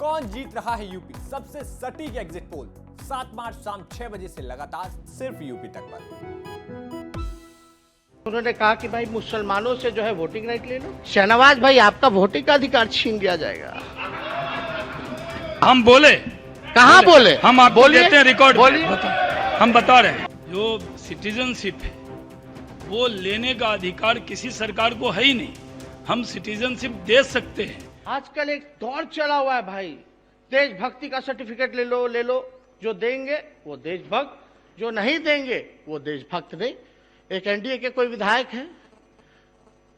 कौन जीत रहा है यूपी? सबसे सटीक एग्जिट पोल 7 मार्च शाम 6 बजे से लगातार सिर्फ यूपी तक पर। उन्होंने कहा कि भाई मुसलमानों से जो है वोटिंग राइट ले लो। शहनवाज भाई, आपका वोटिंग का अधिकार छीन लिया जाएगा। हम बोले? कहाँ बोले? हम आपको देते हैं रिकॉर्ड। बोलिए। हम बता रहे हैं, जो सिटीजनशिप है वो लेने का अधिकार किसी सरकार को है ही नहीं। हम सिटीजनशिप दे सकते हैं। आजकल एक दौर चला हुआ है भाई, देशभक्ति का सर्टिफिकेट ले लो। जो देंगे वो देशभक्त, जो नहीं देंगे वो देशभक्त नहीं। एक एनडीए के कोई विधायक हैं,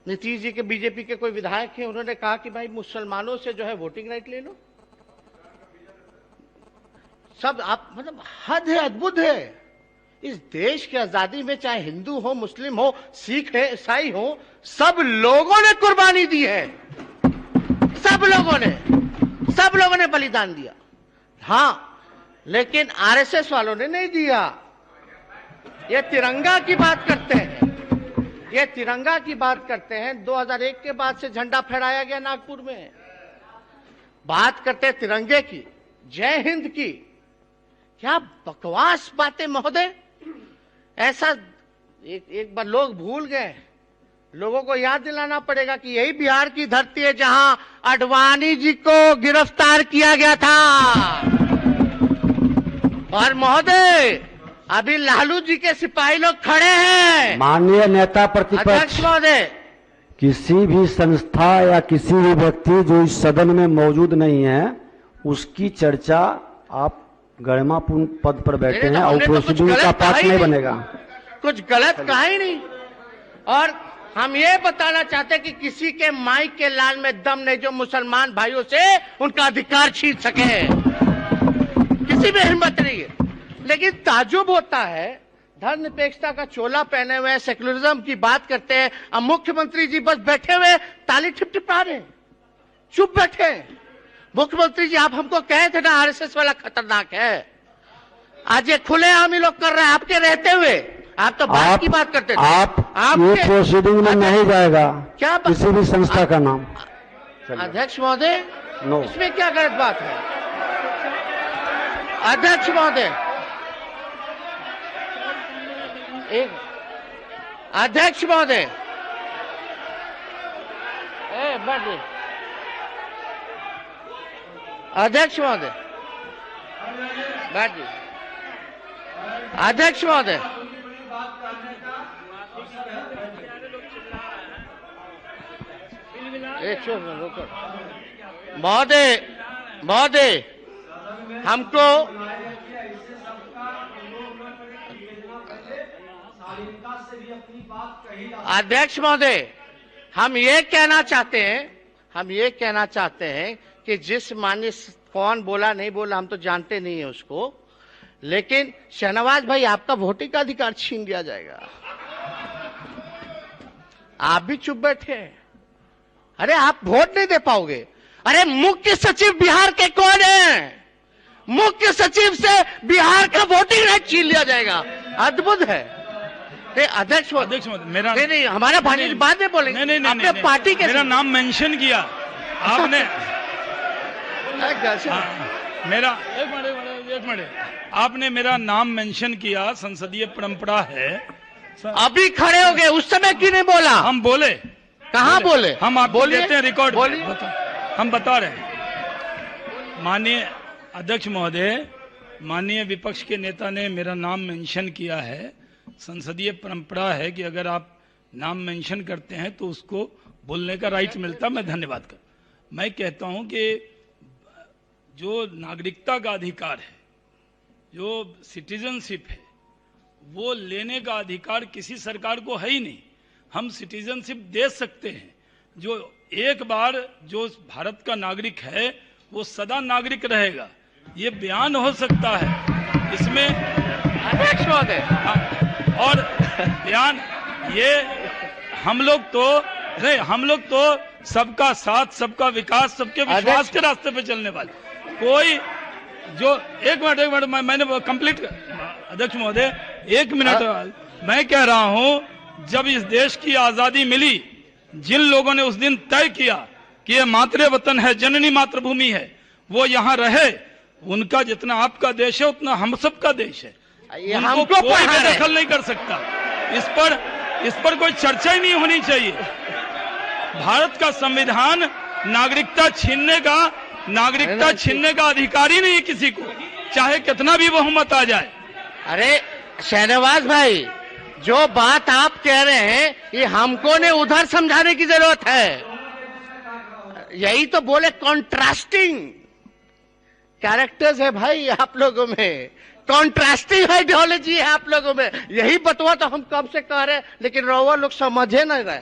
नीतीश जी के बीजेपी के कोई विधायक हैं, उन्होंने कहा कि भाई मुसलमानों से जो है वोटिंग राइट ले लो। सब आप मतलब हद है, अद्भुत है। इस देश की आजादी में चाहे हिंदू हो, मुस्लिम हो, सिख है, ईसाई हो, सब लोगों ने कुर्बानी दी है। सब लोगों ने बलिदान दिया। हाँ, लेकिन आरएसएस वालों ने नहीं दिया। ये तिरंगा की बात करते हैं। 2001 के बाद से झंडा फहराया गया नागपुर में। बात करते हैं तिरंगे की, जय हिंद की। क्या बकवास बातें महोदय। ऐसा एक बार लोग भूल गए। लोगों को याद दिलाना पड़ेगा कि यही बिहार की धरती है जहां आडवाणी जी को गिरफ्तार किया गया था। और महोदय, अभी लालू जी के सिपाही लोग खड़े हैं। माननीय नेता प्रतिपक्ष अध्यक्ष महोदय, किसी भी संस्था या किसी भी व्यक्ति जो इस सदन में मौजूद नहीं है उसकी चर्चा आप गरिमापूर्ण पद पर बैठे हैं और प्रोसीडिंग का पार्ट नहीं बनेगा। कुछ गलत कहा ही नहीं। और हम ये बताना चाहते हैं कि किसी के माइक के लाल में दम नहीं जो मुसलमान भाइयों से उनका अधिकार छीन सके। किसी में हिम्मत नहीं है। लेकिन ताजुब होता है, धर्मनिरपेक्षता का चोला पहने हुए सेकुलरिज्म की बात करते हैं, अब मुख्यमंत्री जी बस बैठे हुए ताली टिपटिपा रहे, चुप बैठे। मुख्यमंत्री जी, आप हमको कहे थे ना आरएसएस वाला खतरनाक है। आज ये खुलेआम ही लोग कर रहे हैं आपके रहते हुए। आप तो बात की बात करते थे। आप ये प्रोसीडिंग में नहीं जाएगा क्या किसी भी संस्था का नाम। अध्यक्ष महोदय, नो, इसमें क्या गलत बात है? अध्यक्ष महोदय, अध्यक्ष महोदय, अध्यक्ष महोदय, बैठ। अध्यक्ष महोदय, महोदय, हमको अध्यक्ष महोदय, हम ये कहना चाहते हैं कि जिस माननीय कौन बोला नहीं बोला हम तो जानते नहीं है उसको, लेकिन शहनवाज भाई, आपका वोटिंग का अधिकार छीन लिया जाएगा। आप भी चुप बैठे हैं। अरे आप वोट नहीं दे पाओगे। अरे मुख्य सचिव बिहार के कौन है? मुख्य सचिव से बिहार का वोटिंग राइट छीन लिया जाएगा। अद्भुत है। अध्यक्ष मेरा नहीं, हमारा भाई बाद में बोलेंगे। नहीं, पार्टी के मेरा नाम मेंशन किया आपने। मेरा एक मिनट, आपने मेरा नाम मेंशन किया, संसदीय परंपरा है। अभी खड़े हो गए, उस समय क्यों नहीं बोला? हम बोले? कहाँ बोले? हम आपको देते हैं रिकॉर्ड। बोलिए। हम बता रहे हैं। माननीय अध्यक्ष महोदय, माननीय विपक्ष के नेता ने मेरा नाम मेंशन किया है। संसदीय परंपरा है कि अगर आप नाम मेंशन करते हैं तो उसको बोलने का राइट मिलता। मैं धन्यवाद कर मैं कहता हूं कि जो नागरिकता का अधिकार है, जो सिटीजनशिप है, वो लेने का अधिकार किसी सरकार को है ही नहीं। हम सिटीजनशिप दे सकते हैं। जो एक बार जो भारत का नागरिक है वो सदा नागरिक रहेगा। ये बयान हो सकता है इसमें, अध्यक्ष महोदय, और बयान ये हम लोग तो सबका साथ, सबका विकास, सबके विश्वास के रास्ते पे चलने वाले। कोई जो एक मिनट मैंने कंप्लीट। अध्यक्ष महोदय, एक मिनट। मैं कह रहा हूं, जब इस देश की आजादी मिली, जिन लोगों ने उस दिन तय किया कि ये मातृ वतन है, जननी मातृभूमि है, वो यहाँ रहे। उनका जितना आपका देश है उतना हम सबका देश है। ये उनको हमको कोई कहाँ है? दखल नहीं कर सकता। इस पर कोई चर्चा ही नहीं होनी चाहिए। भारत का संविधान नागरिकता छीनने का अधिकार ही नहीं है किसी को, चाहे कितना भी बहुमत आ जाए। अरे शहनवाज भाई, जो बात आप कह रहे हैं ये हमको ने उधर समझाने की जरूरत है। यही तो बोले कॉन्ट्रास्टिंग कैरेक्टर्स है भाई आप लोगों में, कॉन्ट्रास्टिंग आइडियोलॉजी है आप लोगों में। यही बतवा तो हम कब से कह रहे हैं, लेकिन रउआ लोग समझे नहीं रहे।